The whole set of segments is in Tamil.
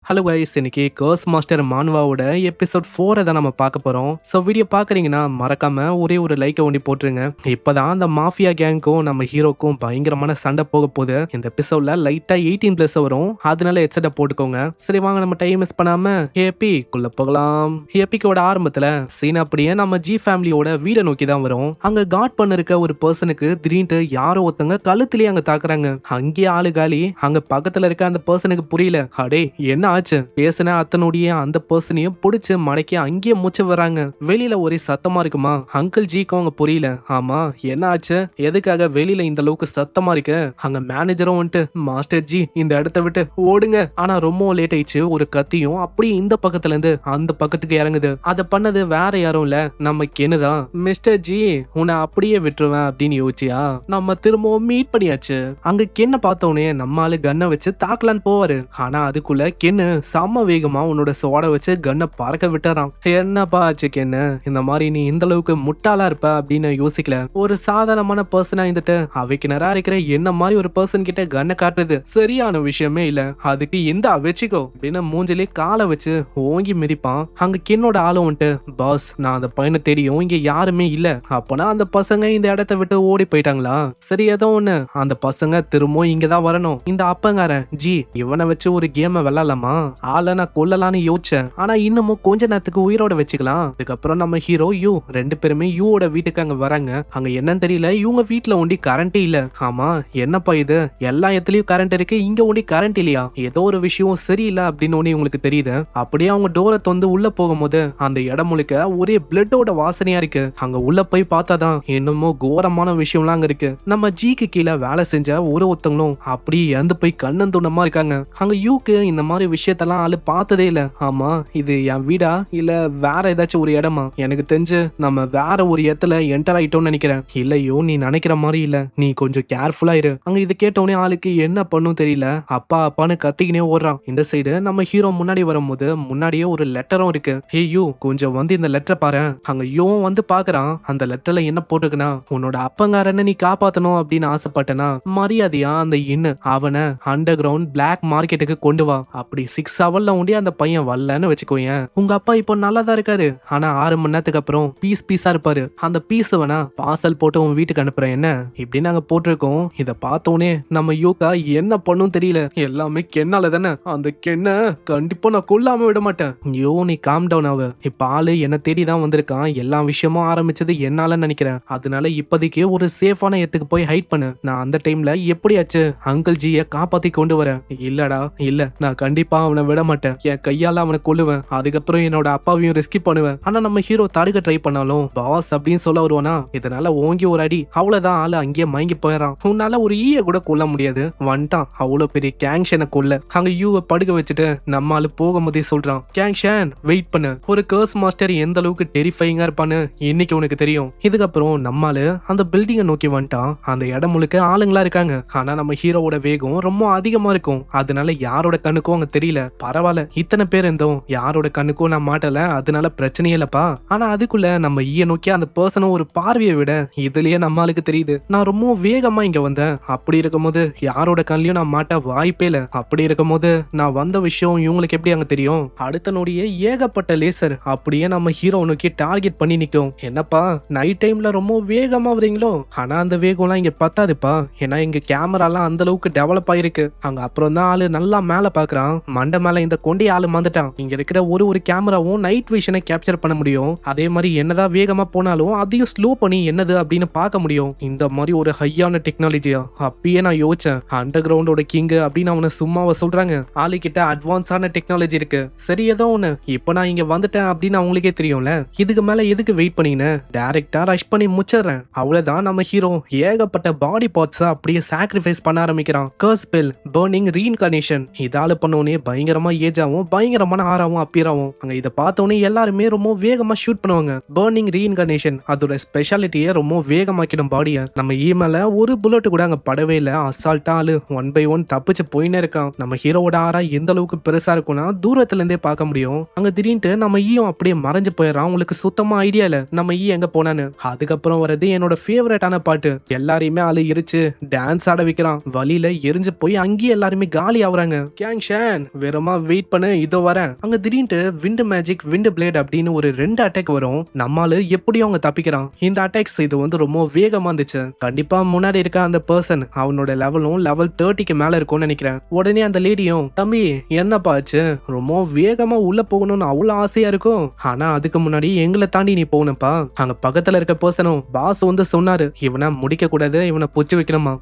ஹலோ கைஸ், இன்னைக்கு கர்ஸ் மாஸ்டர் மான்வாவோட எபிசோட் 4 தான் நம்ம பார்க்க போறோம். ஸோ வீடியோ பார்க்குறீங்கன்னா மறக்காம ஒரே ஒரு லைக்கை ஒண்டி போட்டுருங்க. இப்போதான் அந்த மாஃபியா கேங்க்கும் நம்ம ஹீரோக்கும் பயங்கரமான சண்டை போக போகுது. இந்த எபிசோட்ல லைட்டா 18+ வரும், அதனால ஹெட்செட்டை போட்டுக்கோங்க. சரி வாங்க, நம்ம டைம் மிஸ் பண்ணாம ஹேப்பிக்குள்ள போகலாம். ஹேப்பிக்கோட ஆரம்பத்துல சீன் அப்படியே நம்ம ஜி ஃபேமிலியோட வீடை நோக்கி தான் வரும். அங்க காட் பண்ண இருக்க ஒரு பர்சனுக்கு திடீர்னு யாரோ ஒருத்தங்க கழுத்துலயே அங்க தாக்குறாங்க. அங்கேயே ஆளு காலி. அங்க பக்கத்துல இருக்க அந்த பர்சனுக்கு புரியல, அடே என்ன ஆச்சு? பேசின அத்தனுடைய அந்த பர்சனையும் பிடிச்சு மடக்கி அங்கேயே மூச்சு வராங்க. வெளியில ஒரே சத்தமா இருக்குமா? அங்கிள் ஜிக்கும் அவங்க புரியல. ஆமா என்ன ஆச்சு, எதுக்காக வெளியில இந்த அளவுக்கு சத்தமா இருக்கு? அங்க மேனேஜரும் வந்துட்டு, மாஸ்டர் ஜி இந்த இடத்த விட்டு ஓடுங்க. ஆனா ரொம்ப லேட் ஆயிடுச்சு. ஒரு கத்தியும் அப்படியே இந்த பக்கத்துல இருந்து அந்த பக்கத்துக்கு இறங்குது. அதை பண்ணது வேற யாரும் இல்ல, நம்ம கென்னுதான். மிஸ்டர் ஜி உன்னை அப்படியே விட்டுருவேன் அப்படின்னு யோசிச்சியா? நம்ம திரும்பவும் மீட் பண்ணியாச்சு. அங்க கென்ன பார்த்தோன்னே நம்ம ஆளு கன்னை வச்சு தாக்கலான்னு போவாரு. ஆனா அதுக்குள்ள கென்னு செம்ம வேகமா உன்னோட சோட வச்சு கன்னை பறக்க விட்டுறான். என்னப்பா ஆச்சு கென்னு, இந்த மாதிரி நீ இந்த அளவுக்கு முட்டாளா இருப்ப அப்படின்னு யோசிக்கல. ஒரு சாதாரணமான பர்சனா இருந்துட்டு அவைக்கு நேரா இருக்கிற என்ன மாதிரி ஒரு பர்சன் கிட்ட கன்னை காட்டுறது சரியான விஷயமே இல்ல. அதுக்கு இந்த வச்சுக்கோ அப்படின்னு மூஞ்சிலே காலை வச்சு ஓங்கி மிதிப்பான். அங்க கென்னோட ஆளும் வந்துட்டு, பாஸ் நான் அந்த பையனை தேடியும் இங்க யாருமே இல்ல. அப்பனா அந்த பசங்க இந்த இடத்த விட்டு ஓடி போயிட்டாங்களா? சரி ஏதோ ஒண்ணு, அந்த பசங்க திரும்பவும் இங்கதான் வரணும். இந்த அப்பங்காரன் ஜி இவனை வச்சு ஒரு கேமை விளையாடலாமா? ஆளை நான் கொல்லலான்னு யோசிச்சேன், ஆனா இன்னமும் கொஞ்ச நேரத்துக்கு உயிரோட வச்சுக்கலாம். அதுக்கப்புறம் நம்ம ஹீரோ யூ ரெண்டு பேருமே யூவோட வீட்டுக்கு அங்க வராங்க. அங்க என்னன்னு தெரியல, இவங்க வீட்டுல ஒண்டி கரண்டே இல்ல. ஆமா என்னப்பா இது, எல்லா இடத்துலயும் கரண்ட் இருக்கு, இங்க ஒண்டி கரண்ட் இல்லையா? ஏதோ ஒரு விஷயம் சரியில்லை அப்படின்னு ஒண்ணு உங்களுக்கு தெரியுது. அப்படியே அவங்க டோரை தொந்து உள்ள போகும்போது அந்த இடம் முழுக்க ஒரே பிளட்டோட வாசனையா இருக்கு. அங்க உள்ள போய் பார்த்தாதான் என்னமோ கோரமான விஷயம்லாம் அங்க இருக்கு. நம்ம ஜிக்கு கீழே வேலை செஞ்ச ஒருத்தங்களும் அப்படியே இறந்து போய் கண்ணந்துணமா இருக்காங்க. அங்க யூக்கு இந்த மாதிரி விஷயத்தெல்லாம் ஆளு பார்த்ததே இல்ல. ஆமா இது என் வீடா இல்ல வேற ஏதாச்சும் ஒரு இடமா? எனக்கு தெரிஞ்சு நம்ம வேற ஒரு இடத்துல என்டர் ஆயிட்டோம்னு நினைக்கிறேன். இல்லையோ நீ நினைக்கிற மாதிரி இல்ல, நீ கொஞ்சம் கேர்ஃபுல்லா இரு. அங்க இது கேட்டோடனே ஆளுக்கு என்ன பண்ணும் தெரியல, அப்பா அப்பான்னு கத்திக்கினே ஓடுறான். இந்த சைடு நம்ம ஹீரோ முன்னாடி வரும்போது முன்னாடியே ஒரு லெட்டரும் இருக்கு. ஹே யூ கொஞ்சம் வந்து இந்த லெட்டரை பாரு. அங்க யூ வந்து பாக்குறான். அந்த லெட்டர்ல என்ன போட்டுக்குன்னா, உன்னோட அப்பங்காரனை நீ காப்பாத்தணும் அப்படின்னு ஆசைப்பட்டனா மரியாதையா அந்த இன்னு அவனை அண்டர் கிரவுண்ட் பிளாக் மார்க்கெட்டுக்கு கொண்டு வா. அப்படி 6 ஹவர்ல உண்டி அந்த பையன் வரலன்னு வச்சுக்கோங்க, உங்க அப்பா இப்போ நல்லா தான் இருக்காரு, ஆனா 6 மணி நேரத்துக்கு அப்புறம் பீஸா இருப்பாரு. அந்த பீஸ் வேணா பார்சல் போட்டு உன் வீட்டுக்கு அனுப்புறேன் என்ன இப்படி நாங்க போட்டிருக்கோம். இத பார்த்தோன்னே நம்ம யூகா என்ன பண்ணும் தெரியல. எல்லாமே கென்னால தானே, அந்த கென்ன கண்டிப்பா நான் கொல்லாம விட மாட்டேன். யோ நீ காம் டவுன் ஆகு. இப்ப ஆளு என்ன தேடி தான் வந்திருக்கான். எல்லா விஷயமும் ஆரம்பிச்சது என்னால நினைக்கிறேன். அதனால இப்போதைக்கு ஒரு சேஃபான இடத்துக்கு போய் ஹைட் பண்ணு. நான் அந்த டைம்ல எப்படியாச்சு அங்கிள் ஜியை காப்பாத்தி கொண்டு வரேன். இல்லடா இல்ல, நான் கண்டிப்பா அவனை விட மாட்டேன். என் கையால அவனை கொல்லுவேன். அதுக்கப்புறம் என்னோட அப்பாவையும் ரெஸ்கியூ பண்ணுவேன். ஆனா நம்ம ஹீரோ தடுக்க ட்ரை பண்ணாலும் பாஸ் அப்படின்னு சொல்ல வருவானா, இதனால ஓங்கி ஒரு அடி, அவ்வளவுதான் ஆளு அங்கேயே மயங்கி போயிடறான். உன்னால ஒரு ஈய கூட கொல்ல முடியாது, வந்துட்டான் அவ்வளவு பெரிய கேங்ஷனை கொல்ல. அங்க யூவை படுக்க வச்சுட்டு நம்ம ஆளு போகும்போதே சொல்றான், கேங்ஷன் வெயிட் பண்ணு. ஒரு கர்ஸ் மாஸ்டர் எந்த அளவுக்கு டெரிஃபைங்கா இருப்பான்னு இன்னைக்கு உனக்கு தெரியும். இதுக்கப்புறம் நம்மால அந்த பில்டிங்கை நோக்கி வந்துட்டான். அந்த இடம் முழுக்க ஆளுங்களா இருக்காங்க. ஆனா நம்ம ஹீரோவோட வேகம் ரொம்ப அதிகமா இருக்கும். அதனால யாரோட கண்ணுக்கும் அங்க தெரியல. பரவாயில்ல இத்தனை பேர் இருந்தோம், யாரோட கண்ணுக்கும் நான் மாட்டல, அதனால பிரச்சனையே இல்லப்பா. ஆனா அதுக்குள்ள நம்ம ஈய நோக்கி அந்த பர்சனும் ஒரு பார்வையை விட இதுலயே நம்மளுக்கு தெரியுது, நான் ரொம்ப வேகமா இங்க வந்தேன். அப்படி இருக்கும்போது யாரோட கண்ணிலையும் நான் மாட்ட வாய்ப்பே இல்ல. அப்படி இருக்கும்போது நான் வந்த விஷயம் இவங்களுக்கு எப்படி அங்க தெரியும்? அடுத்த நொடியே ஏகப்பட்ட லேசர் அப்படியே நம்ம ஹீரோ நோக்கி டார்கெட் பண்ணி நிக்கும். என்னப்பா நைட் டைம்ல ரொம்ப வேகமா வரீங்களோ? ஆனா அந்த வேகம்லாம் இங்க பத்தாதுப்பா, ஏன்னா இங்க கேமராலாம் அந்த அளவுக்கு டெவலப் ஆயிருக்கு. அங்க அப்புறம் தான் ஆளு நல்லா மேல பாக்குறான். மண்டை மேல இந்த கொண்டி ஆளு வந்துட்டான். இங்க இருக்கிற ஒரு கேமராவும் நைட் விஷனை கேப்சர் பண்ண முடியும். அதே மாதிரி என்னதான் வேகமா போனாலும் அதையும் ஸ்லோ பண்ணி என்னது அப்படின்னு பார்க்க முடியும். இந்த மாதிரி ஒரு ஹையான டெக்னாலஜியா? அப்பயே நான் யோசிச்சேன், அண்டர் கிரவுண்டோட கிங் அப்படின்னு அவனை சும்மாவ சொல்றாங்க. ஆளு கிட்ட அட்வான்ஸான டெக்னாலஜி இருக்கு. சரி ஏதோ ஒண்ணு, இப்ப நான் இங்க வந்துட்டேன் அப்படின்னு அவங்களுக்கே தெரியும்ல, இதுக்கு மேல எதுக்கு வெயிட் பண்ணீங்க, டைரக்டா ரஷ் பண்ணி முச்சிடுறேன். அவ்வளவுதான் நம்ம ஹீரோ ஏகப்பட்ட பாடி பார்ட்ஸா அப்படியே சாக்ரிஃபைஸ் பண்ண ஆரம்பிக்கிறான். கர்ஸ் பெல் பர்னிங் ரீஇன்கார்னேஷன் இதால பண்ணோனே பயங்கரமா ஏஜாவும் பயங்கரமான ஆறாவும் அப்பியராவும். அங்க இதை பார்த்தோன்னே எல்லாருமே ரொம்ப வேகமா ஷூட் பண்ணுவாங்க. பர்னிங் ரீஇன்கார்னேஷன் அதோட ஸ்பெஷாலிட்டியை ரொம்ப வேகமாக்கிடும் பாடியை. நம்ம ஈமேல ஒரு புல்லட் கூட அங்க படவே இல்லை. அசால்ட்டா ஆளு 1 by 1 தப்பிச்சு போயினே இருக்கான். நம்ம ஹீரோவோட ஆறா எந்த அளவுக்கு பெருசா இருக்கும்னா தூரத்துல இருந்தே பார்க்க முடியும். அங்க திடீர்னு நம்ம ஈயும் அப்படியே மறைஞ்சு போயிடறான். உங்களுக்கு சுத்தமா ஐடியா இல்ல நம்ம ஈ எங்க போனான்னு. அதுக்கப்புறம் வரது என்னோட ஃபேவரட்டான பாட்டு. எல்லாரையுமே ஆளு எரிச்சு டான்ஸ் ஆட வைக்கிறான். வழியில எரிஞ்சு போய் அங்கேயே எல்லாருமே காலி ஆகுறாங்க. கேங் ஷான் வெறுமா வெயிட் பண்ணு, இதோ வரேன். அங்க திடீர்னு விண்ட் மேஜிக், விண்ட் பிளேட் அப்படின்னு ஒரு 2 அட்டாக் வரும். நம்மால எப்படியும் அவங்க தப்பிக்கிறான். இந்த அட்டாக்ஸ் இது வந்து ரொம்ப வேகமா இருந்துச்சு. கண்டிப்பா முன்னாடி இருக்க அந்த பர்சன் அவனோட லெவலும் லெவல் 30க்கு மேல இருக்கும்னு நினைக்கிறேன். உடனே அந்த லேடியும், தம்பி என்னப்பா ஆச்சு, ரொம்ப வேகமா உள்ள போகணும்னு அவ்வளவு ஆசையா இருக்கும், ஆனா அதுக்கு முன்னாடி எங்களை தாண்டி நீ போகணும்ப்பா. அங்க பக்கத்துல இருக்க பர்சனும், பாஸ் வந்து சொன்னாரு இவனை முடிக்க கூடாது, இவனை பூச்சி வைக்கணுமா.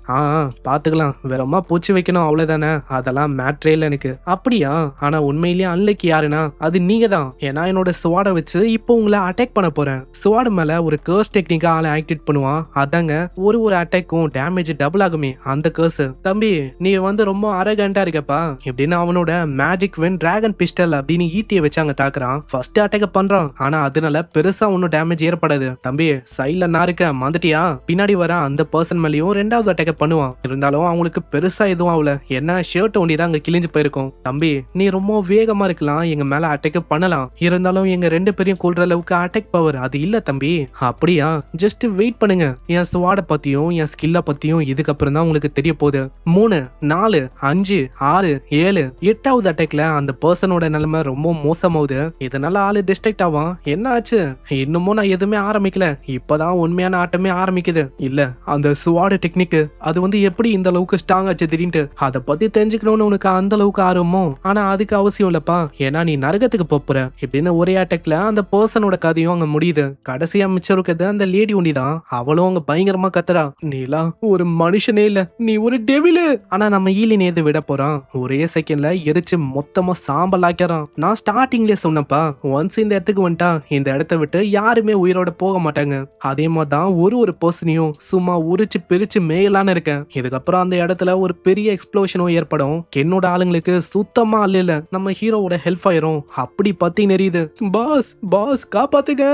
பாத்துக்கலாம், வெறுமா பூச்சி வைக்கணும் அவ்வளவுதானே, அதெல்லாம் மேட்ரே இல்ல எனக்கு. அப்படியா, ஆனா உண்மையிலேயே அன்லைக்கு யாருன்னா அது நீங்க தான். ஏன்னா என்னோட ஸ்வாட வச்சு இப்போ உங்களை அட்டாக் பண்ண போறேன். ஸ்வாட் மேல ஒரு கர்ஸ் டெக்னிக்கா ஆளை ஆக்டிவேட் பண்ணுவான். அதாங்க ஒரு அட்டாக்கும் டேமேஜ் டபுள் ஆகுமே அந்த கர்ஸ். தம்பி நீ வந்து ரொம்ப அரகண்டா இருக்கப்பா இப்படின்னு அவனோட மேஜிக் வென் டிராகன் பிஸ்டல் அப்படின்னு ஈட்டியை வச்சு அங்க தாக்குறான். ஃபர்ஸ்ட் அட்டாக் பண்றான், ஆனா அதனால பெருசா ஒன்னும் டேமேஜ் ஏற்படாது. தம்பி சைட்ல நான் இருக்க மறந்துட்டியா, பின்னாடி வர அந்த பர்சன் மேலயும் 2வது அட்டாக் பண்ணுவான். இருந்தாலும் அவங்களுக்கு பெருசா எதுவும் ஆகல, என்ன ஷர்ட் ஒண்டிதான் அங்க கிழிஞ்சு போயிருக்கும். தம்பி நீ ரொம்ப வேகமா இருக்கலாம், எங்க மேல அட்டாக் பண்ணலாம், இருந்தாலும் எங்க 2 பேரையும் கொல்ற அளவுக்கு அட்டாக் பவர் அது இல்ல தம்பி. அப்படியா, ஜஸ்ட் வெயிட் பண்ணுங்க, என் ஸ்வாட பத்தியும் என் ஸ்கில்ல பத்தியும் இதுக்கப்புறம் தான் உங்களுக்கு தெரிய போகுது. 3 4 5 6 7 8வது அட்டாக்ல அந்த பர்சனோட நிலைமை ரொம்ப மோசமாகுது. இதனால ஆளு டிஸ்ட்ராக்ட் ஆவான். என்ன ஆச்சு, இன்னமும் நான் எதுவுமே ஆரம்பிக்கல, இப்பதான் உண்மையான ஆட்டமே ஆரம்பிக்குது. இல்ல அந்த ஸ்வாட டெக்னிக் அது வந்து எப்படி இந்த அளவுக்கு ஸ்ட்ராங் ஆச்சு திடீர்னு, அதை பத்தி தெரிஞ்சுக்கணும்னு உனக்கு அந்த அளவுக்கு ஆர்வமோ, ஆனா அதுக்கு அவசியம் இல்லப்பா, ஏன்னா நீ நரகத்துக்கு போற இப்படின்னு ஒரே அட்டாக்ல அந்த பர்சனோட கதையும் அங்க முடியுது. கடைசியா மிச்சம் இருக்கிறது அந்த லேடி ஒண்டிதான். அவளும் அங்க பயங்கரமா கத்துறா, நீலாம் ஒரு மனுஷனே இல்ல, நீ ஒரு டெவிலு. ஆனா நம்ம ஈலி நேது விட போறான், ஒரே செகண்ட்ல எரிச்சு மொத்தமா சாம்பல் ஆக்கிறான். நான் ஸ்டார்டிங்லயே சொன்னப்பா, ஒன்ஸ் இந்த இடத்துக்கு வந்துட்டா இந்த இடத்த விட்டு யாருமே உயிரோட போக மாட்டாங்க. அதே மாதிரிதான் ஒரு பர்சனையும் சும்மா உரிச்சு பிரிச்சு மேயலான்னு இருக்கேன். இதுக்கப்புறம் அந்த இடத்துல ஒரு பெரிய எக்ஸ்ப்ளோஷனும் ஏற்படும். என்னோட ஆளுங்களுக்கு சுத்தமா இல்ல, நம்ம ஹீரோவோட ஹெல்ப் ஆயிரும். அப்படி பத்தி நெறியுது. பாஸ் பாஸ் காப்பாத்துங்க,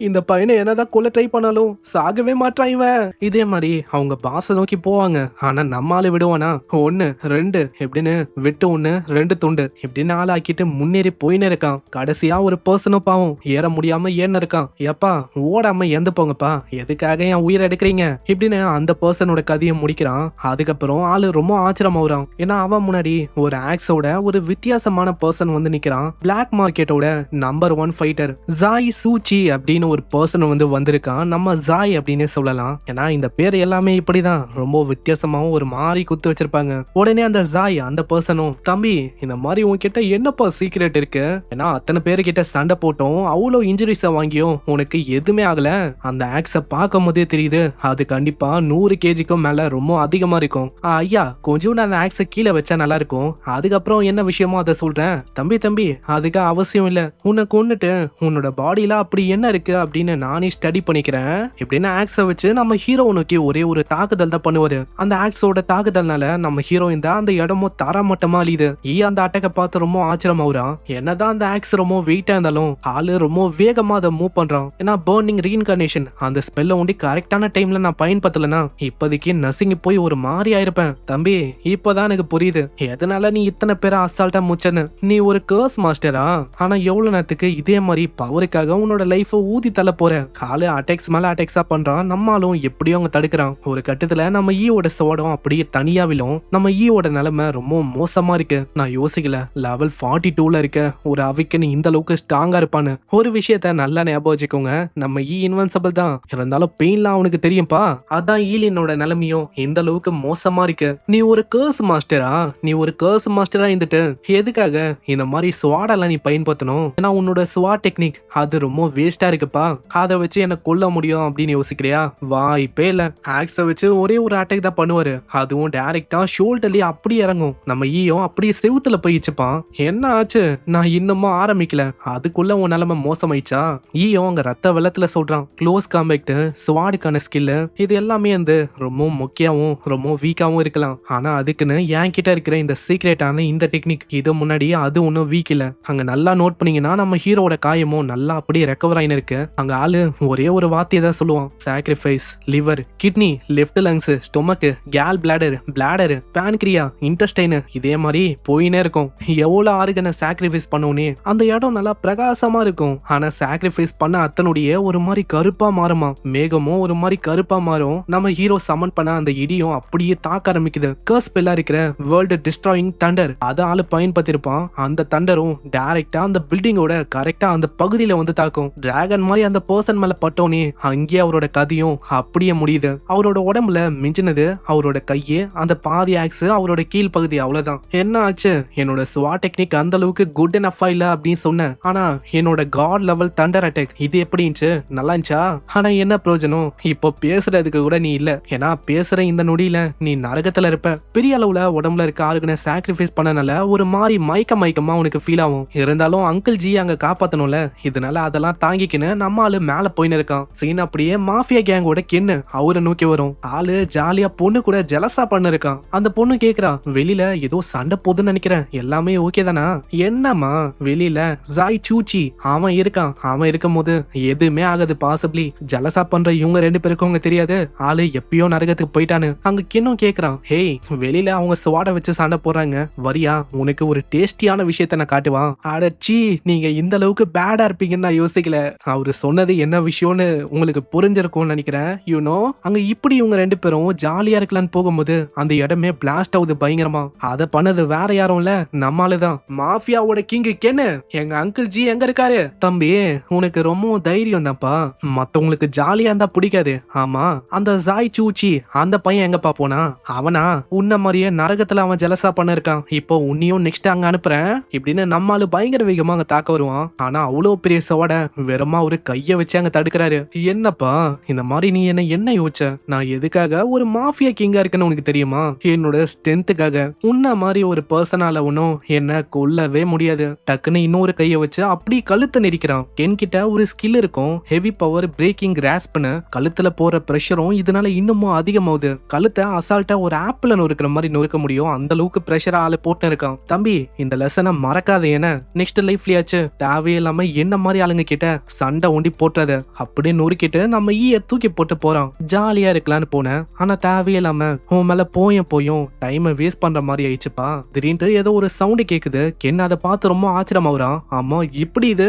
இந்த பையனை என்னதான் கொல்ல ட்ரை பண்ணாலும் சாகவே மாட்டான் இவன். இதே மாதிரி அவங்க பாஸ நோக்கி போவாங்க. ஆனா நம்ம ஆளு விடுவானா, 1 2 எப்படின்னு விட்டு 1 2 துண்டு இப்படின்னு ஆள் ஆக்கிட்டு முன்னேறி போயின்னு இருக்கான். கடைசியா ஒரு பர்சனும் பாவம் ஏற முடியாம ஏன்னு இருக்கான். எப்பா ஓடாம எந்த போங்கப்பா, எதுக்காக என் உயிரை எடுக்கிறீங்க இப்படின்னு அந்த பர்சனோட கதையை முடிக்கிறான். அதுக்கப்புறம் ஆளு ரொம்ப ஆச்சரியமாகறான். ஏன்னா அவன் முன்னாடி ஒரு ஆக்ஸோட ஒரு வித்தியாசமான பர்சன் வந்து நிக்கிறான். பிளாக் மார்க்கெட்டோட நம்பர் 1 ஃபைட்டர் ஜாய் சூச்சி அப்படின்னு ஒரு பர்சன் வந்து வந்திருக்கான். நம்ம ஜாய் அப்படின்னு சொல்லலாம். ஏன்னா இந்த பேர் எல்லாமே இப்படிதான் ரொம்ப வித்தியாசமாவும் ஒரு மாதிரி குத்து வச்சிருப்பாங்க. உடனே அந்த ஜாய் அந்த பர்சனும், தம்பி இந்த மாதிரி உன்கிட்ட என்னப்பா சீக்ரெட் இருக்கு, ஏன்னா அத்தனை பேருக்கிட்ட சண்டை போட்டோம், அவ்வளோ இன்ஜுரிஸை வாங்கியும் உனக்கு எதுவுமே ஆகல, அந்த ஆக்ஸை பார்க்கும் போதே தெரியுது அது கண்டிப்பா 100 kgக்கும் மேல ரொம்ப அதிகமா இருக்கும். ஐயா கொஞ்சம் நான் அந்த ஆக்ஸை கீழே வச்சா நல்லா இருக்கும், அதுக்கப்புறம் என்ன விஷயமோ அதை சொல்றேன். தம்பி அதுக்கு அவசியம் இல்ல, உன்னை கொன்னுட்டு உன்னோட பாடியில அப்படி என்ன இருக்கு அப்படின்னு நானே ஸ்டடி பண்ணிக்கிறேன் இப்படின்னு ஆக்ஸை வச்சு நம்ம ஹீரோ நோக்கி ஒரே ஒரு தாக்குதல் தான் பண்ணுவாரு. அந்த ஆக்ஸோட தாக்குதல்னால நம்ம ஹீரோயின் தான் அந்த இடமும் தரமட்டமா அழியுது. அந்த அட்டாக்கை பார்த்து ரொம்ப ஆச்சரியமாகறான். என்னதான் அந்த ஆக்ஸ் ரொம்ப வெயிட்டா இருந்தாலும் ஆளு ரொம்ப வேகமா அதை மூவ் பண்றான். ஏன்னா பர்னிங் ரீஇன்கார்னேஷன் அந்த ஸ்பெல்ல ஒண்டி கரெக்டான டைம்ல நான் பயன்படுத்தலனா இப்போதைக்கு நசுங்கி போய் ஒரு மாதிரி ஆயிருப்பேன். தம்பி இப்பதான் எனக்கு புரியுது எதனால நீ இத்தனை பேரை அசால்ட்டா முச்சன்னு. நீ ஒரு கர்ஸ் மாஸ்டரா, ஆனா எவ்வளவு நேரத்துக்கு இதே மாதிரி பவருக்காக உன்னோட லைஃப ஊதி தள்ள போற. காலு அட்டாக்ஸ் மேல அட்டாக்ஸா பண்றான். நம்மளும் எப்படியும் அவங்க தடுக்கிறான். ஒரு கட்டத்துல நம்ம ஈயோட சோடம் அப்படியே தனியா விழும். நம்ம ஈயோட நிலைமை ரொம்ப மோசமா இருக்கு. நான் யோசிக்கல லெவல் 42ல இருக்க ஒரு அவைக்குன்னு இந்த அளவுக்கு ஸ்ட்ராங்கா இருப்பான்னு. ஒரு விஷயத்த நல்லா ஞாபகம் வச்சுக்கோங்க, நம்ம இன்வென்சிபிள் தான், இருந்தாலும் பெயின்லாம் அவனுக்கு தெரியும்பா. அதான் ஈலினோட நிலைமையும் இந்த அளவுக்கு மோசமா இருக்கு. நீ ஒரு கர்ஸ் மாஸ்டரா, நீ ஒரு கர்ஸ் மாஸ்டரா இருந்துட்டு எதுக்காக இந்த மாதிரி ஸ்வாடெல்லாம் நீ பயன்படுத்தணும்? ஏன்னா உன்னோட ஸ்வாட் டெக்னிக் அது ரொம்ப வேஸ்டா இருக்குப்பா, அதை வச்சு என்ன கொல்ல முடியும் அப்படின்னு யோசிக்கிறியா? வாய்ப்பே இல்ல. ஆக்ஸை வச்சு ஒரே ஒரு அட்டாக் தான் பண்ணுவாரு, அதுவும் டைரக்டா ஷோல்டர்லயே அப்படி இறங்கும். நம்ம ஈயும் அப்படியே செவுத்துல போயிச்சுப்பான். என்ன ஆச்சு, நான் இன்னமும் ஆரம்பிக்கல அதுக்குள்ள உன் நிலைமை மோசமாயிச்சா? ஈயும் அங்க ரத்த வெள்ளத்துல சொல்றான். க்ளோஸ் காம்பேக்ட் ஸ்வாடுக்கான ஸ்கில் இது எல்லாமே வந்து ரொம்ப முக்கியமும் ரொம்ப வீக்காவும் இருக்கலாம். ஆனா அதுக்குன்னு என் கிட்ட இருக்கிற இந்த சீக்ரெட்டான இந்த டெக்னிக் இது முன்னாடி அது ஒன்னும் வீக் இல்ல. அங்க நல்லா நோட் பண்ணீங்கன்னா நம்ம ஹீரோட காயமும் நல்லா அப்படியே ரெக்கவர் ஆயின்னு இருக்கு. அங்க ஆளு ஒரே ஒரு வார்த்தையை தான் சொல்லுவான், sacrifice liver, kidney, left lungs, stomach, gall bladder, pancreas, intestine இதே மாதிரி போயினே இருக்கும். எவ்வளவு ஆர்கனை சாக்ரிஃபைஸ் பண்ணோனே அந்த இடம் நல்லா பிரகாசமா இருக்கும். ஆனா சாக்ரிஃபைஸ் பண்ண அத்தனுடைய ஒரு மாதிரி கருப்பா மாறுமா, மேகமும் ஒரு மாதிரி கருப்பா மாறும். நம்ம ஹீரோ சமன் பண்ண அந்த இடியும் அப்படியே தாக்க ஆரம்பிக்குது. கர்ஸ் பெல்லா இருக்கிற வேர்ல்டு டிஸ்ட்ராயிங் தண்டர் அதை ஆளு பயன்படுத்திருப்பான். அந்த தண்டரும் டைரக்டா அந்த பில்டிங்கோட கரெக்டா அந்த பகுதியில வந்து தாக்கும். டிராகன் மாதிரி அந்த பர்சன் மேல பட்டோனே அங்கேயே அவரோட கதையும் அப்படியே முடியுது. அவரோட உடம்புல மிஞ்சினது அவரோட கையே, அந்த பாதி ஆக்ஸ், அவரோட கீழ் பகுதி, அவ்வளவுதான். என்ன ஆச்சு, என்னோட ஸ்வா டெக்னிக் அந்த அளவுக்கு குட் எனஃபா இல்ல அப்படின்னு சொன்னேன். ஆனா என்னோட காட் லெவல் தண்டர் அட்டாக் இது எப்படி இருந்துச்சு, நல்லா இருந்துச்சா? ஆனா என்ன பிரயோஜனம், இப்போ பேசுறதுக்கு கூட நீ இல்ல. ஏன்னா பேசுற இந்த நொடியில நீ நரகத்துல இருப்ப. பெரிய அளவுல உடம்புல இருக்க ஆளுக்குன்னு சாக்ரிஃபைஸ் பண்ணனால ஒரு மாதிரி மயக்கமா உனக்கு ஃபீல் ஆகும். இருந்தாலும் அங்கிள் ஜி அங்க காப்பாத்தணும்ல, இதனால அதெல்லாம் தாங்கிக்கின்னு நம்ம ஆளு மேல போயின்னு இருக்கான். சீன் அப்படியே மாஃபியா கேங்கோட கென்னு அவரை நோக்கி வரும். ஆளு ஜாலியா பொண்ணு கூட ஜலசா பண்ண இருக்கான். அந்த பொண்ணு கேக்குறா, வெளியில ஏதோ சண்டை போதுன்னு நினைக்கிறேன், எல்லாமே ஓகே தானா? என்னம்மா வெளியில ஜாய் சூச்சி அவன் இருக்கான், அவன் இருக்கும் போது எதுவுமே ஆகாது. பாசிபிளி ஜலசா பண்ற இவங்க 2 பேருக்கும் அவங்க தெரியாது, ஆளு எப்பயோ நரகத்துக்கு போயிட்டானு. அங்க கிண்ணும் கேக்குறான், ஹேய் வெளியில அவங்க ஸ்வாட வச்சு சண்டை போடுறாங்க, வரியா? உனக்கு ஒரு டேஸ்டியான விஷயத்த நான் காட்டுவான். அடச்சி, நீங்க இந்த அளவுக்கு பேடா இருப்பீங்கன்னு நான் யோசிக்கல. அவரு சொன்னது என்ன விஷயம்னு உங்களுக்கு புரிஞ்சிருக்கும்னு நினைக்கிறேன். யூனோ அங்க இப்படி இவங்க 2 பேரும் ஜாலியா இருக்கலான்னு போகும்போது அந்த இடமே பிளாஸ்ட் ஆகுது பயங்கரமா. அத பண்ணது வேற யாரும் இல்ல, நம்மாலுதான், மாஃபியாவோட கிங்கு கென்னு. எங்க அங்கிள் ஜி எங்க இருக்காரு? தம்பி உனக்கு ரொம்ப தைரியம் தான்ப்பா, மத்தவங்களுக்கு ஜாலியா இருந்தா பிடிக்காது. ஆமா அந்த ஜாய் சூச்சி அந்த பையன் எங்கப்பா போனா? அவனா உன்ன மாதிரியே நரகத்துல அவன் ஜலசா பண்ண இருக்கான். இப்போ உன்னையும் நெக்ஸ்ட் அங்க அனுப்புறேன் இப்படின்னு நம்மால பயங்கர வேகமா அங்க தாக்க வருவான். ஆனா அவ்வளவு பெரிய சவாட வெறுமா ஒரு கைய வச்சு அங்க தடுக்கிறாரு. என்னப்பா இந்த மாதிரி நீ என்ன யோசிச்ச? நான் எதுக்காக ஒரு மாஃபியா கிங்கா இருக்குன்னு உனக்கு தெரியுமா? என்னோட ஸ்ட்ரென்த்துக்காக. உன்ன மாதிரி ஒரு பர்சனால ஒன்னும் என்ன கொல்லவே முடியாது. டக்குன்னு இன்னொரு கைய வச்சு அப்படி கழுத்தை நெரிக்கிறான். என்கிட்ட ஒரு ஸ்கில் இருக்கும், ஹெவி பவர் பிரேக்கிங் கிராஸ்ப்னு. கழுத்துல போற பிரஷரும் இதனால இன்னமும் அதிகமாகுது. கழுத்தை அசால்ட்டா ஒரு ஆப்பிள் நொறுக்கிற மாதிரி நொறுக்க முடியும், அந்த அளவுக்கு பிரஷர் ஆளு போட்டு இருக்கான். தம்பி இந்த லெசனை மறக்காத, என்ன நெக்ஸ்ட் லைஃப்லயாச்சு தேவையில்லாம என்ன மாதிரி ஆளுங்க கிட்ட சண்டை ஒண்டி போட்டுறத அப்படியே நொறுக்கிட்டு நம்ம ஈய தூக்கி போட்டு போறான். ஜாலியா இருக்கலான்னு போனேன், ஆனா தேவையில்லாம உன் மேல போயும் டைமை வேஸ்ட் பண்ற மாதிரி ஆயிடுச்சுப்பா. திடீர்னு ஏதோ ஒரு சவுண்ட் கேக்குது. என்ன அதை பார்த்து ரொம்ப ஆச்சரியமாகறான். ஆமா இப்படி இது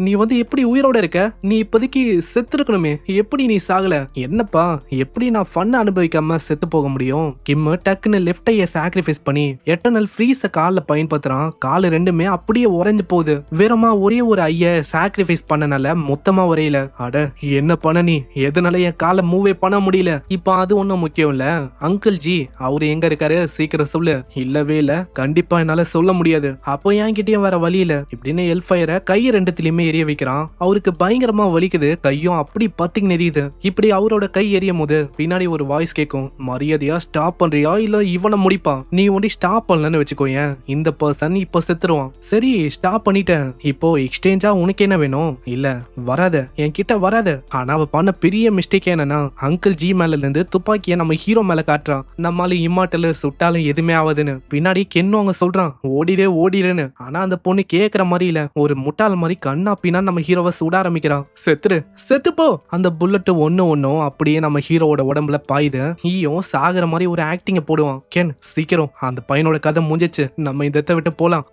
நீ வந்து எப்படி உயிரோட இருக்க? நீ இப்போதைக்கு செத்து இருக்கணுமே, எப்படி நீ சாகல? என்னப்பா எப்படி நான் ஃபன் அனுபவிக்காம செத்து போக முடியும்? கிம் டக்குன்னு லெஃப்ட் ஐய சாக்ரிஃபைஸ் பண்ணி எட்டர்னல் ஃப்ரீஸ கால்ல பயன்படுத்துறான். காலு ரெண்டுமே அப்படியே உறைஞ்சு போகுது. வேறமா ஒரே ஒரு ஐய சாக்ரிஃபைஸ் பண்ணனால மொத்தமா உரையில. அட என்ன பண்ண நீ, எதனால என் காலை மூவே பண்ண முடியல? இப்ப அது ஒண்ணும் முக்கியம் இல்ல. அங்கிள் ஜி அவரு எங்க இருக்காரு, சீக்கிரம் சொல்லு. இல்லவே இல்ல, கண்டிப்பா என்னால சொல்ல முடியாது. அப்போ என்கிட்டயும் வேற வழி இல்ல இப்படின்னு எல்ஃபயரை கை ரெண்டுத்திலயுமே எரிய வைக்கிறான். அவருக்கு பயங்கரமா வலிக்குது, கையும் அப்படி பத்திங் நெறியுது. இப்படி அவரோட கை எரியும் போது பின்னாடி ஒரு வாய்ஸ் கேட்கும், மரியாதையா ஸ்டாப் பண்றியா இல்ல இவனை முடிப்பான். நீ ஒண்டி ஸ்டாப் பண்ணலன்னு வச்சுக்கோயேன், இந்த பர்சன் இப்போ செத்துருவான். சரி ஸ்டாப் பண்ணிட்டேன், இப்போ எக்ஸ்சேஞ்சா உனக்கு என்ன வேணும்? இல்ல வராத, என் கிட்ட வராத. ஆனா அவ பண்ண பெரிய மிஸ்டேக் என்னன்னா, அங்கிள் ஜி மேல இருந்து துப்பாக்கிய நம்ம ஹீரோ மேல காட்டுறான். நம்மால இம்மாட்டல் சுட்டாலும் எதுவுமே ஆகுதுன்னு. பின்னாடி கென்னு அவங்க சொல்றான், ஓடிடுன்னு. ஆனா அந்த பொண்ணு கேக்குற மாதிரி இல்ல, ஒரு முட்டாள் மாதிரி கண்ணா பின்னா நம்ம ஹீரோவை சுட ஆரம்பிக்கிறான். செத்துப்போ. அந்த புல்லட் ஒன்னும் அப்படியே நம்ம ஹீரோவோட உடம்புல பாயுது. ஹீயும் சாகுற மாதிரி ஒரு ஆக்டிங்க போடுவான். கென் சீக்கிரம், அந்த பையனோட கதை முடிஞ்சிச்சு, நம்ம இந்த இடத்தை விட்டு போலாம்.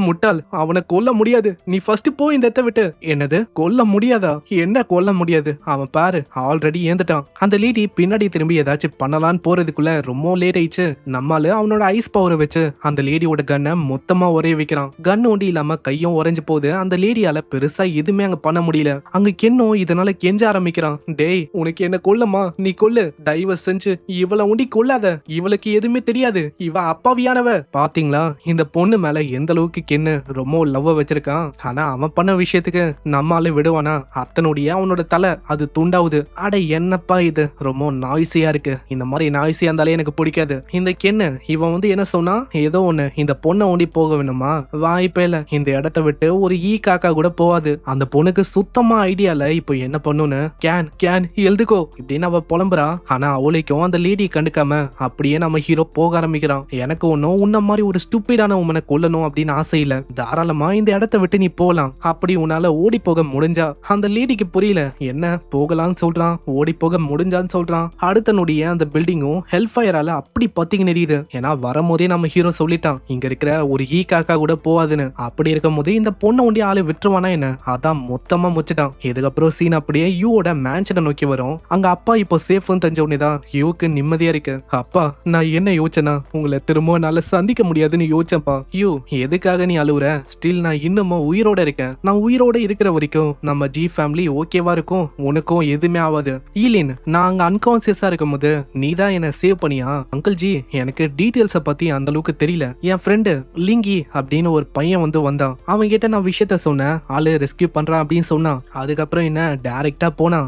முட்டாள் அவனை கொல்ல முடியாது, நீ ஃபர்ஸ்ட் போ இந்த இடத்தை விட்டு. என்னது கொல்ல முடியாதா? என்ன கொல்ல முடியாது? அவன் பாரு ஆல்ரெடி ஏந்துட்டான். அந்த லேடி பின்னாடி திரும்பி ஏதாச்சும் பண்ணலான்னு போறதுக்குள்ள ரொம்ப லேட் ஆயிடுச்சு. நம்மால அவனோட ஐஸ் பவரை வச்சு அந்த லேடியோட கண்ணை மொத்தமா உரைய வைக்கிறான். கன் ஒண்டி இல்லாம கையும் உறைஞ்சு போகுது. அந்த லேடியால பெருசா எதுவுமே அங்க பண்ண முடியல. அங்க கென்னும் இதனால கெஞ்ச ஆரம்பிக்கிறான், டேய் உனக்கு என்ன கொல்லமா, நீ கொல்லு, தயவு செஞ்சு இவளை உண்டி கொல்லாத, இவளுக்கு எதுவுமே தெரியாது, இவ அப்பாவியானவ. பாத்தீங்களா இந்த பொண்ணு மேல எந்த அளவுக்கு கென்னு ரொம்ப லவ் வச்சிருக்கான். ஆனா அவன் பண்ண விஷயத்துக்கு நம்மால விடுவானா? அத்தனுடைய அவனோட தலை அது துண்டாவுது. அட என்னப்பா இது ரொம்ப நாய்ஸியா இருக்கு, இந்த மாதிரி நாய்ஸியா இருந்தாலே எனக்கு பிடிக்காது. இந்த கென்னு இவன் வந்து என்ன சொன்னா, ஏதோ ஒண்ணு இந்த பொண்ணை ஒண்டி போக வேணுமா? வாய்ப்பே இல்ல, இந்த இடத்த விட்டு ஒரு ஈ காக்கா கூட போவாது. அந்த பொண்ணுக்கு சுத்தமா ஐடியால இப்போ என்ன பண்ணுன்னு, கேன் எழுதுக்கோ இப்படின்னு அவ புலம்புறா. ஆனா அவளைக்கும் அந்த லேடி கண்டுக்காம அப்படியே நம்ம ஹீரோ போக ஆரம்பிக்கிறான். எனக்கு ஒன்னும் உன்ன மாதிரி ஒரு ஸ்டூபிடான உமனை கொல்லணும் அப்படின்னு ஆசை இல்ல, தாராளமா இந்த இடத்த விட்டு நீ போலாம். அப்படி உன்னால ஓடி போக முடிஞ்சா. அந்த லேடிக்கு புரியல, என்ன போகலான்னு சொல்றான், ஓடி போக முடிஞ்சான்னு சொல்றான். அடுத்த நொடியே அந்த பில்டிங்கும் ஹெல்ஃபயரால அப்படி பத்திங்க நெறியுது. ஏன்னா வரும்போதே நம்ம ஹீரோ சொல்லிட்டான், இங்க இருக்கிற ஒரு ஈ காக்கா கூட போவாதுன்னு. அப்படி இருக்கும் போது இந்த பொண்ணை ஒண்டி ஆளு விட்டுருவானா என்ன? அதான் மொத்தமா முச்சிட்டான். இதுக்கப்புறம் சீன் அப்படியே யூவோட மேன்ஷனை நோக்கி வரும். அங்க அப்பா இப்போ சேஃப்னு தெரிஞ்ச உடனேதான் யூக்கு நிம்மதியா இருக்கு. அப்பா நான் என்ன யோசனா, உங்களை திரும்ப என்னால சந்திக்க முடியாதுன்னு யோசிச்சப்பா. ஐயோ எதுக்காக நீ அழுவுற? ஸ்டில் நான் இன்னமும் உயிரோட இருக்கேன். நான் உயிரோட இருக்கிற வரைக்கும் நம்ம ஜி ஃபேமிலி ஓகேவா இருக்கும், உனக்கும் எதுவுமே ஆகாது. ஈலின், நான் அங்க அன்கான்சியஸா இருக்கும் போது நீ தான் என்ன சேவ் பண்ணியா? அங்கிள் ஜி, எனக்கு டீடைல்ஸ பத்தி அந்த அளவுக்கு தெரியல. என் ஃப்ரெண்டு லிங்கி அப்படின்னு ஒரு பையன் வந்தான். அவன் கிட்ட நான் விஷயத்த சொன்னேன், ஆளு ரெஸ்கியூ பண்றான் அப்படின்னு சொன்னான். அதுக்கப்புறம் என்ன டைரக்டா போனா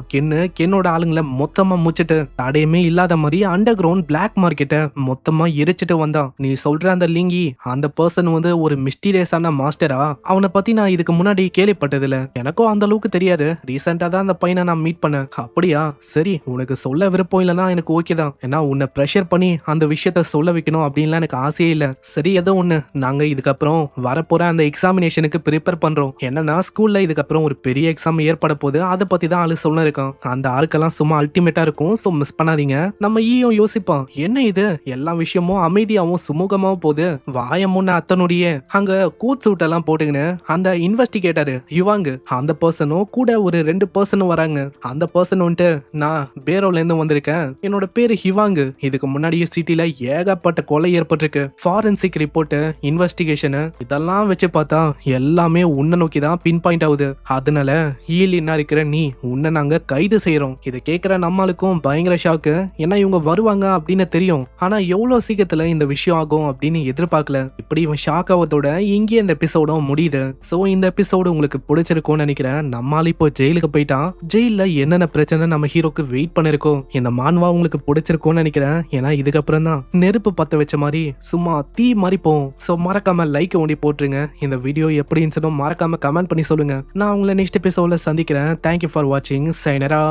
கென்னோட ஆளுங்களை மொத்தமா முச்சிட்டு தடையுமே இல்லாத மாதிரி அண்டர் கிரவுண்ட் பிளாக் மார்க்கெட்டை மொத்தமா எரிச்சிட்டு வந்தான். நீ சொல்ற அந்த லிங்கி, அந்த பர்சன் ஒரு மிஸ்டீரியஸான மாஸ்டரா? அவனை பத்தி நான் இதுக்கு முன்னாடி கேள்விப்பட்டதில்ல, எனக்கும் அந்த அளவுக்கு தெரியாது. ரீசெண்டா தான் அந்த பையனை நான் மீட் பண்ணேன். அப்படியா? சரி, உனக்கு சொல்ல விருப்பம் இல்லைன்னா எனக்கு ஓகே தான். ஏன்னா உன்னை ப்ரெஷர் பண்ணி அந்த விஷயத்த சொல்ல வைக்கணும் அப்படின்லாம் எனக்கு ஆசையே இல்லை. சரி, ஏதோ ஒண்ணு, நாங்க இதுக்கப்புறம் வரப்போற அந்த எக்ஸாமினேஷனுக்கு ப்ரிப்பேர் பண்றோம். என்னன்னா ஸ்கூல்ல இதுக்கப்புறம் ஒரு பெரிய எக்ஸாம் ஏற்பட போகுது, அதை பத்தி தான் ஆளு சொல்ல இருக்கான். அந்த ஆர்க்கெல்லாம் சும்மா அல்டிமேட்டா இருக்கும், ஸோ மிஸ் பண்ணாதீங்க. நம்ம ஈயும் யோசிப்பான், என்ன இது எல்லா விஷயமும் அமைதியாவும் சுமூகமாவும் போகுது. வாய முன்ன அத்தனுடைய அங்க கோட் சூட் எல்லாம் போட்டுக்கின்னு அந்த இன்வெஸ்டிகேட்டர் யுவாங், அந்த பர்சனும் கூட ஒரு 2 பர்சனும் வராங்க. அந்த பர்சன் நான் பேரோல இருந்து வந்திருக்கேன், என்னோட பேரு ஹிவாங். இதுக்கு முன்னாடியே சிட்டில ஏகப்பட்ட கொலை ஏற்பட்டிருக்கு. ஃபாரன்சிக் ரிப்போர்ட், இன்வெஸ்டிகேஷன் இதெல்லாம் வச்சு பார்த்தா எல்லாமே உன்னை நோக்கி தான் பின் பாயிண்ட் ஆகுது. அதனால ஈலின்னா இருக்கிற நீ, உன்னை நாங்க கைது செய்யறோம். இதை கேட்கிற நம்மளுக்கும் பயங்கர ஷாக்கு. ஏன்னா இவங்க வருவாங்க அப்படின்னு தெரியும், ஆனா எவ்வளவு சீக்கிரத்துல இந்த விஷயம் ஆகும் அப்படின்னு எதிர்பார்க்கல. இப்படி இவன் ஷாக் ஆவதோட இங்கே இந்த எபிசோடும் முடியுது. சோ இந்த எபிசோடு உங்களுக்கு பிடிச்சிருக்கும்னு நினைக்கிறேன். நம்மால இப்போ ஜெயிலுக்கு போயிட்டான். ஜெயில என்னென்ன பிரச்சனை நம்ம ஹீரோக்கு வெயிட் பண்ணிருக்கோம். இந்த மான்வா உங்களுக்கு பிடிச்சிருக்கும்னு நினைக்கிறேன். ஏன்னா இதுக்கப்புறம் தான் நெருப்பு பத்த வச்ச மாதிரி சும்மா தீ மாதிரி போகும். சோ மறக்காம லைக் ஒண்டி போட்டுருங்க. இந்த வீடியோ எப்படி இருந்துச்சோ மறக்காம கமெண்ட் பண்ணி சொல்லுங்க. நான் உங்களை நெக்ஸ்ட் எபிசோட்ல சந்திக்கிறேன். தேங்க்யூ ஃபார் வாட்சிங். சைனரா.